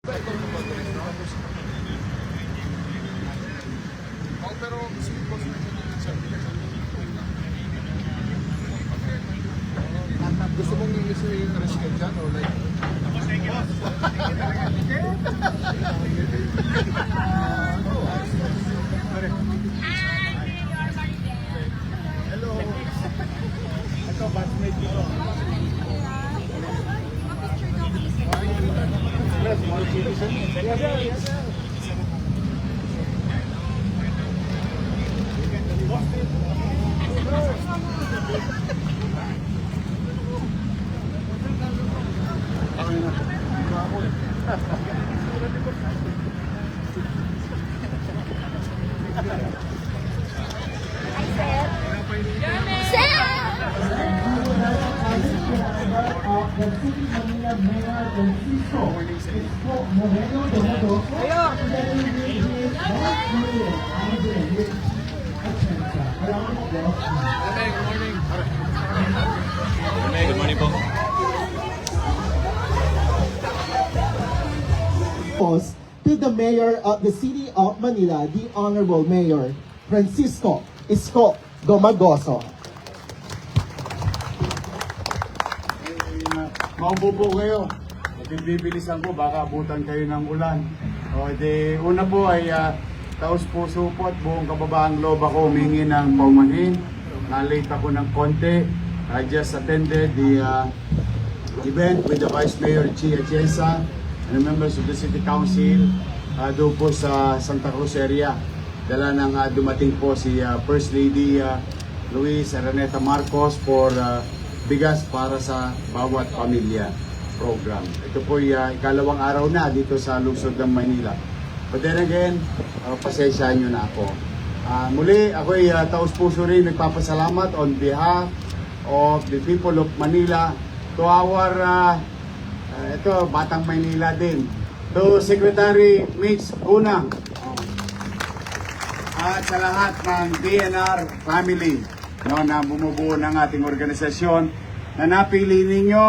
Pero gusto mong yung rescue dyan o like? Hello. Ito, batchmate dito. Yes, more citizen. Yes, sir. Yes, sir. The City Manila Mayor Francisco Isko Moreno Donato Good morning po. To the Mayor of the City of Manila, the Honorable Mayor Francisco Isko Domagoso. Maupo po kayo. At bibilisan ko, baka abutan kayo ng ulan. O, una po ay taos puso po at buong kababaang loob ako humingi ng paumanhin. Na-late ako ng konti. I just attended the event with the Vice Mayor Chi Atienza and the members of the City Council doon po sa Santa Cruz area. Dala ng dumating po si First Lady Luis Araneta Marcos for bigas para sa bawat pamilya program. Ito po ay ikalawang araw na dito sa lungsod ng Manila. But then again, pasensyahan nyo na ako. Muli, ako ay taos puso rin nagpapasalamat on behalf of the people of Manila to our, ito, Batang Manila din, to Secretary Mitch Cuna at sa lahat ng DNR family na bumubuo ng ating organisasyon na napili ninyo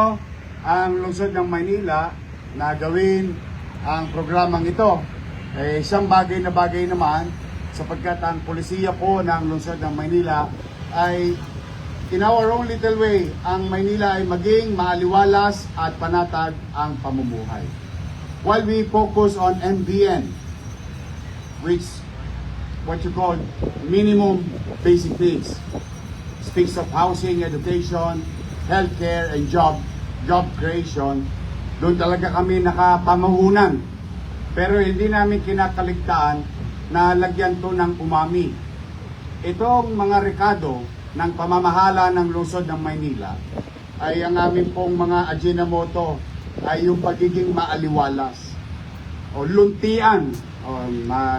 ang lungsod ng Maynila na gawin ang programang ito. Isang bagay na bagay naman sapagkat ang polisiya po ng lungsod ng Maynila ay in our own little way, ang Maynila ay maging maaliwalas at panatag ang pamumuhay. While we focus on MBN, which what you call minimum basic needs, speaks of housing, education, healthcare, and job creation, doon talaga kami nakapamahunan. Pero hindi namin kinakaligtaan na lagyan to ng umami. Itong mga rekado ng pamamahala ng lungsod ng Maynila ay ang amin pong mga ajinamoto ay yung pagiging maaliwalas o luntian,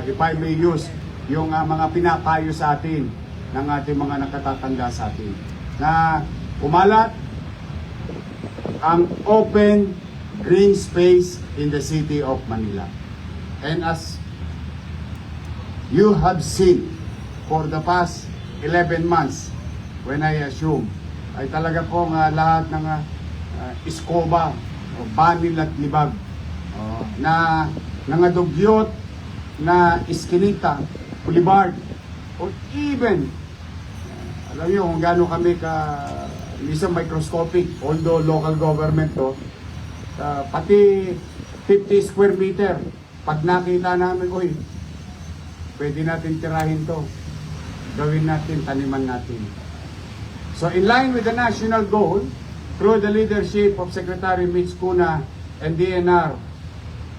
if I may use, yung mga pinapayo sa atin ng ating mga nakatatanda sa atin na umalat ang open green space in the city of Manila. And as you have seen for the past 11 months when I assume ay talaga pong lahat ng iskoba o banil at libag na nangadugyot na iskinita, boulevard, or even alam niyo kung gaano kami isang microscopic, although local government to, pati 50 square meter, pag nakita namin, uy, pwede natin tirahin to, gawin natin, taniman natin. So in line with the national goal, through the leadership of Secretary Mitch Cuna and DNR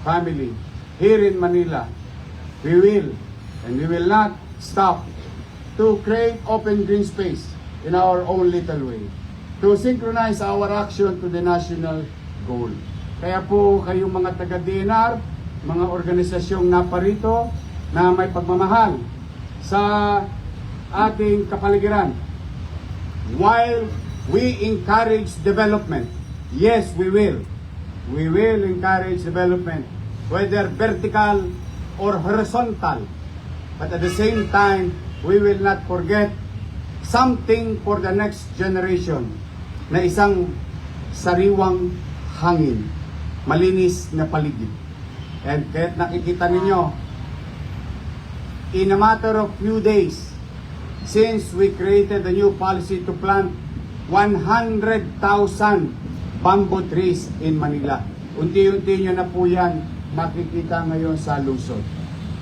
family, here in Manila, we will, and we will not stop to create open green space in our own little way, to synchronize our action to the national goal. Kaya po kayong mga taga-DNR, mga organisasyong naparito na may pagmamahal sa ating kapaligiran, while we encourage development, yes, we will encourage development, whether vertical or horizontal, but at the same time, we will not forget something for the next generation na isang sariwang hangin, malinis na paligid. And kahit nakikita ninyo, in a matter of few days, since we created a new policy to plant 100,000 bamboo trees in Manila. Unti-unti nyo na po yan makikita ngayon sa lungsod.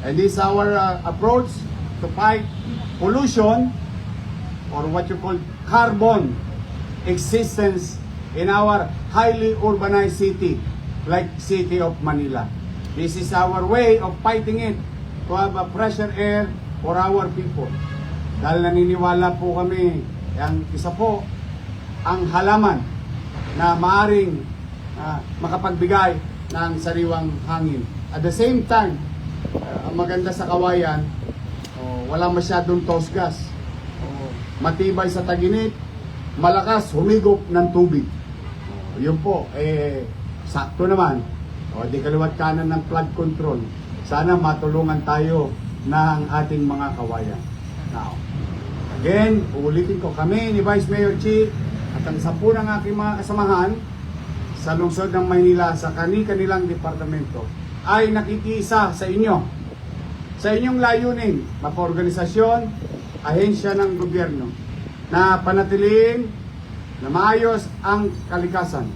And this is our approach to fight pollution or what you call carbon existence in our highly urbanized city like city of Manila. This is our way of fighting it to have a fresher air for our people. Dahil naniniwala po kami, ang isa po, ang halaman na maaring makapagbigay ng sariwang hangin. At the same time, ang maganda sa kawayan, wala masyadong tosgas. Matibay sa taginit, malakas humigop ng tubig. Yun po, sakto naman. Di kaliwat kanan ng flood control. Sana matulungan tayo ng ating mga kawayan. Now, again, uulitin ko kami ni Vice Mayor Chi at ang 10 ng aking mga kasamahan sa lungsod ng Maynila sa kanilang departamento ay nakikiisa sa inyo. Sa inyong layunin, mapa-organisasyon, ahensya ng gobyerno na panatiliin na maayos ang kalikasan.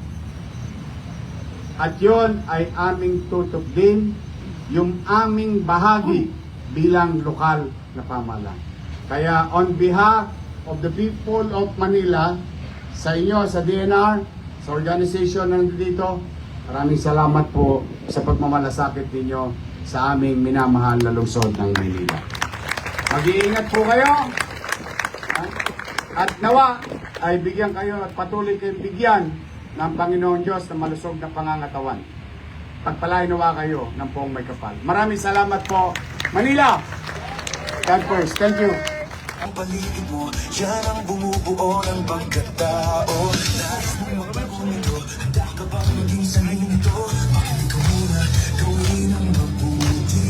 At yon ay aming tutok din yung aming bahagi bilang lokal na pamahalaan. Kaya on behalf of the people of Manila, sa inyo, sa DNR, sa organization na nandito, maraming salamat po sa pagmamalasakit ninyo sa aming minamahal na lungsod ng Manila. Mag-iingat po kayo. At nawa ay bigyan kayo at patuloy kayong bigyan ng Panginoon Diyos na malusog na pangangatawan. Pagpalain nawa kayo ng poong may kapal. Maraming salamat po. Manila! God first. Thank you. Ang paligid mo, yan ang bumubuo ng pagkatao. Nais mo magbago nito, handa ka bang maging sanay nito? Ikaw muna, gawin ang mabuti.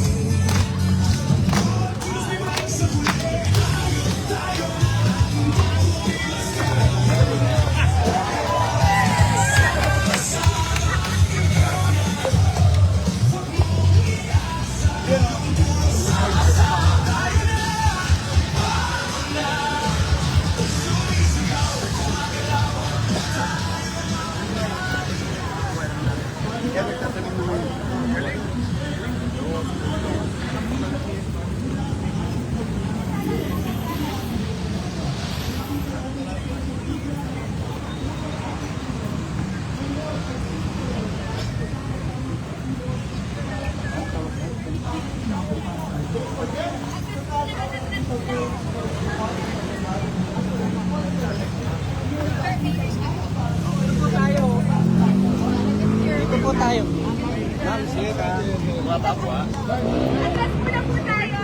Atras muna po tayo.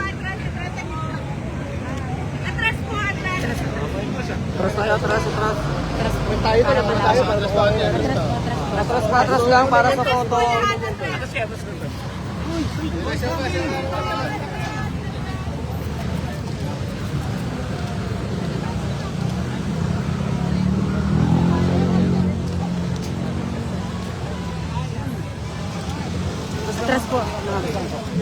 Atras po, atras. Atras lang para sa photo. Atras po. Atras lang.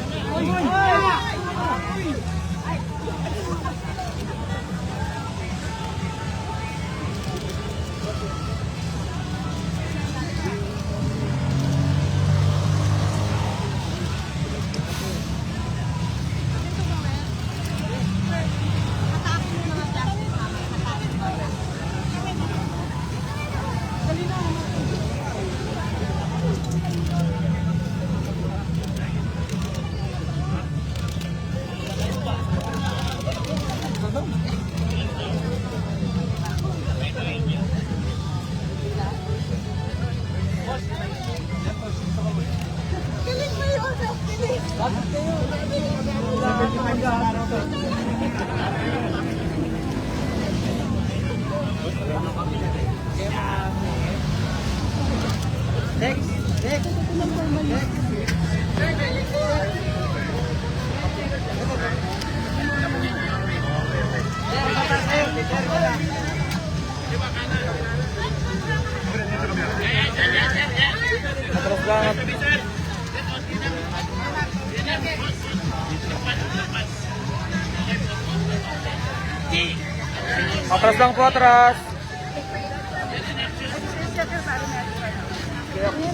Atras lang po, atras.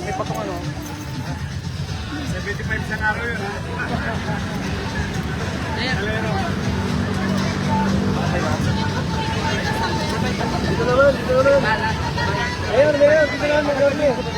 May patong ano. 75 sa araw yun, ha? Dito naman, dito naman. Ayun, dito naman.